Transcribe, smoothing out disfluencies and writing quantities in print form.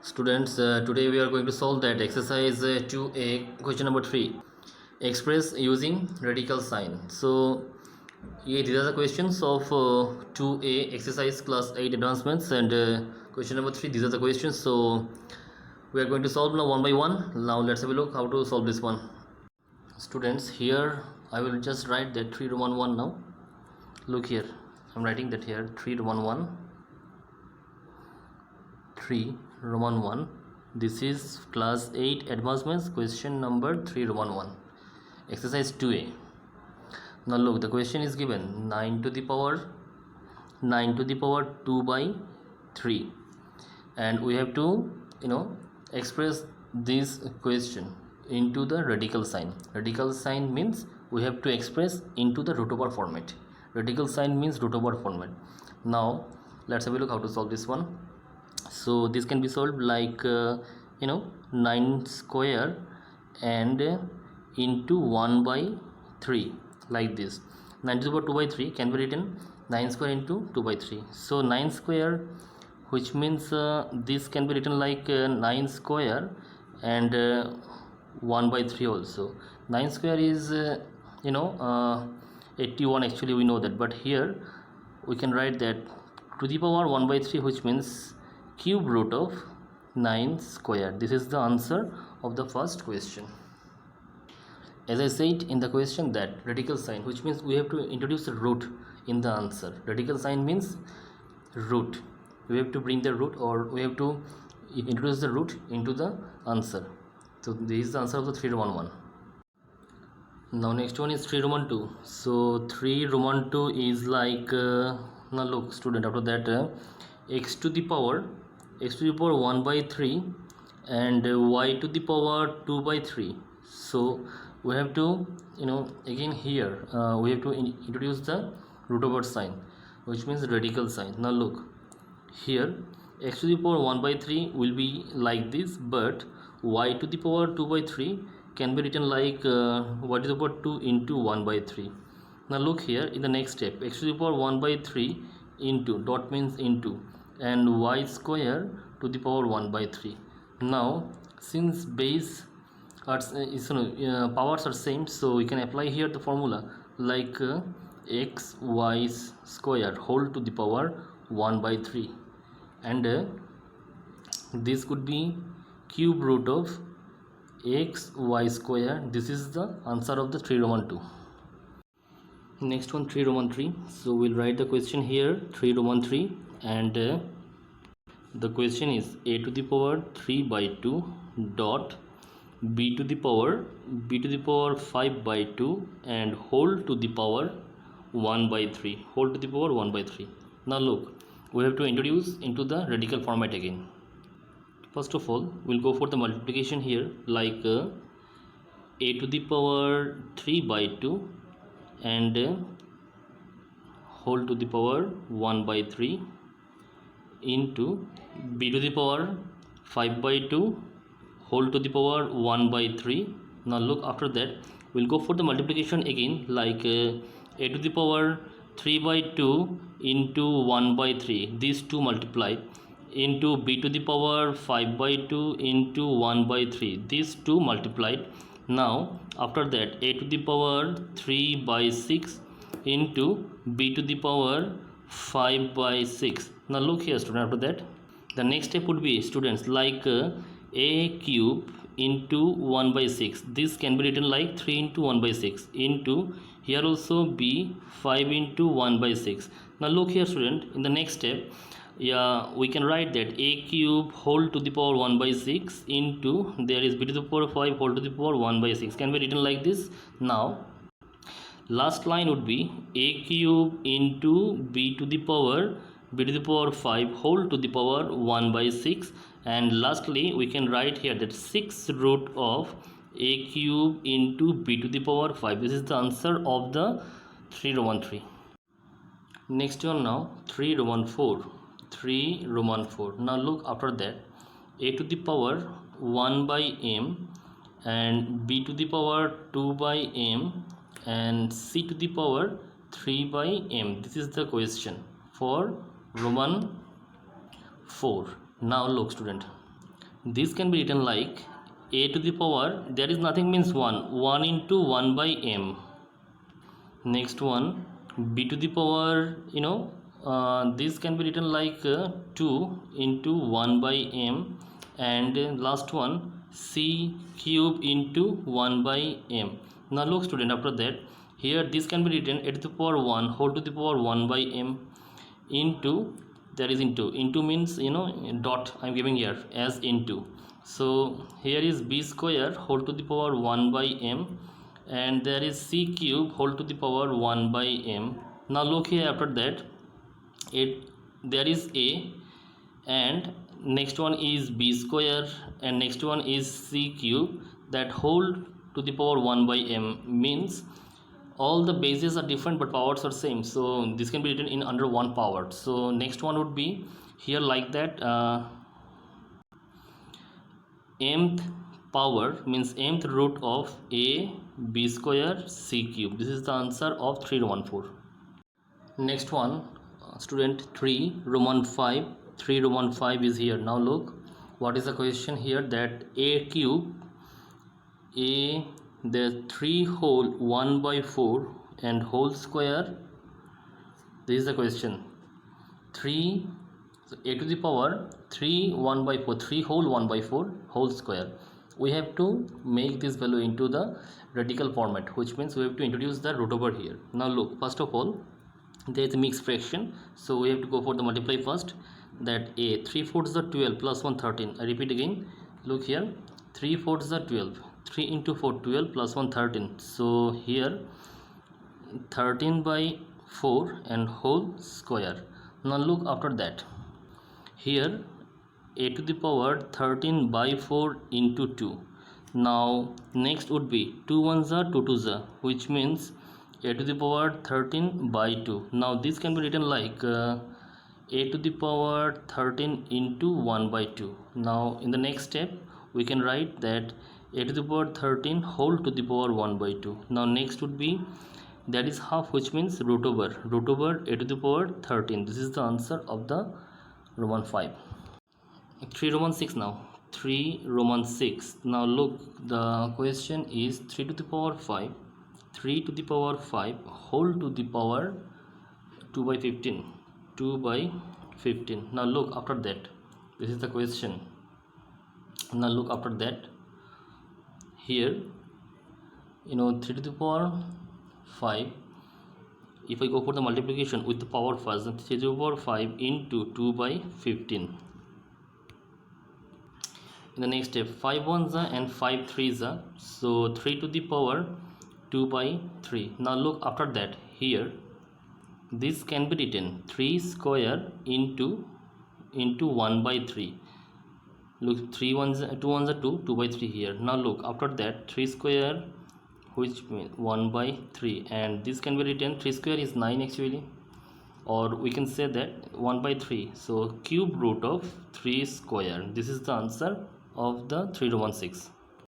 Students, today we are going to solve that exercise 2a question number 3, express using radical sign. So yeah, these are the questions of 2a exercise class 8 advancements, and question number 3, these are the questions. So we are going to solve now one by one. Now let's have a look how to solve this one. Students, here I will just write that 3 Roman 1 now. Look here, I'm writing that here 3 Roman 1, 3 Roman 1. This is class 8 advancements question number 3 Roman 1, exercise 2a. Now look, the question is given 9 to the power 2 by 3, and we have to express this question into the radical sign. Radical sign means we have to express into the root over format. Radical sign means root over format. Now let's have a look how to solve this one. So this can be solved like 9 square and into 1 by 3, like this. 9 to the power 2 by 3 can be written 9 square into 2 by 3. So 9 square, which means this can be written like 9 square and 1 by 3 also. 9 square is 81, actually we know that, but here we can write that to the power 1 by 3, which means cube root of 9 square. This is the answer of the first question. As I said in the question, that radical sign, which means we have to introduce a root in the answer. Radical sign means root. We have to bring the root, or we have to introduce the root into the answer. So this is the answer of the 3 Roman 1. Now next one is 3 Roman 2. So 3 Roman 2 is like now look student, after that x to the power 1 by 3 and y to the power 2 by 3. So we have to again here we have to introduce the root over sign, which means radical sign. Now look here, x to the power 1 by 3 will be like this, but y to the power 2 by 3 can be written like y to the power 2 into 1 by 3. Now look here, in the next step, x to the power 1 by 3 into, dot means into, and y square to the power 1 by 3. Now since base powers are same, so we can apply here the formula like x y square whole to the power 1 by 3, and this could be cube root of x y square. This is the answer of the 3 Roman 2. Next one, 3 Roman 3. So we'll write the question here 3 Roman 3, and the question is a to the power 3 by 2 dot b to the power 5 by 2 and whole to the power 1 by 3, whole to the power 1 by 3. Now look, we have to introduce into the radical format again. First of all, we'll go for the multiplication here, like a to the power 3 by 2 and whole to the power 1 by 3 into b to the power 5 by 2 whole to the power 1 by 3. Now look, after that we'll go for the multiplication again, like a to the power 3 by 2 into 1 by 3, these two multiply, into b to the power 5 by 2 into 1 by 3, these two multiplied. Now after that a to the power 3 by 6 into b to the power 5 by 6. Now look here student, after that the next step would be, students, like a cube into 1 by 6, this can be written like 3 into 1 by 6 into here also b 5 into 1 by 6. Now look here student, in the next step we can write that a cube whole to the power 1 by 6 into there is b to the power 5 whole to the power 1 by 6, can be written like this. Now last line would be a cube into b to the power 5 whole to the power 1 by 6, and lastly we can write here that 6 root of a cube into b to the power 5. This is the answer of the 3 Roman 3. Next one, now 3 Roman 4. 3 Roman 4. Now look, after that a to the power 1 by m and b to the power 2 by m and c to the power 3 by m. This is the question for Roman 4. Now look student, this can be written like a to the power, there is nothing means 1 into 1 by m. Next one, b to the power, this can be written like 2 into 1 by m, and last one, c cube into 1 by m. Now look student, after that here this can be written a to the power 1 whole to the power 1 by m into, there is into means dot I'm giving here as into, so here is b square whole to the power 1 by m, and there is c cube whole to the power 1 by m. Now look here, after that there is a, and next one is b square, and next one is c cube, that whole to the power 1 by m means all the bases are different but powers are same, so this can be written in under one power. So next one would be here like that, mth power means mth root of a b square c cube. This is the answer of 3 Roman 4. Next one, student, 3 Roman 5. 3 Roman 5 is here. Now look what is the question here, that a cube, a the 3 whole 1 by 4 and whole square. This is the question. 3, so a to the power 3 1 by 4, 3 whole 1 by 4 whole square. We have to make this value into the radical format, which means we have to introduce the root over here. Now look, first of all there is a mixed fraction, so we have to go for the multiply first. That a 3 fourths the 12 plus 1 13. I repeat again, look here, 3 fourths the 12, 3 into 4 12 plus 1 13, so here 13 by 4 and whole square. Now look, after that here a to the power 13 by 4 into 2. Now next would be 2 ones are 2 twos are, which means a to the power 13 by 2. Now this can be written like a to the power 13 into 1 by 2. Now in the next step we can write that a to the power 13 whole to the power 1 by 2. Now next would be, that is half, which means root over a to the power 13. This is the answer of the Roman 5. 3 Roman 6 now. 3 Roman 6. Now look, the question is 3 to the power 5, 3 to the power 5 whole to the power 2 by 15, 2 by 15. Now look, after that this is the question. Now look, after that here 3 to the power 5, if I go for the multiplication with the power first, then 3 to the power 5 into 2 by 15. In the next step 5 ones are and 5 threes are, so 3 to the power 2 by 3. Now look, after that here this can be written 3 square into 1 by 3. Look, 3 ones 2 ones are 2 by 3 here. Now look, after that 3 square, which means 1 by 3, and this can be written 3 square is 9 actually, or we can say that 1 by 3, so cube root of 3 square. This is the answer of the 3 Roman 6.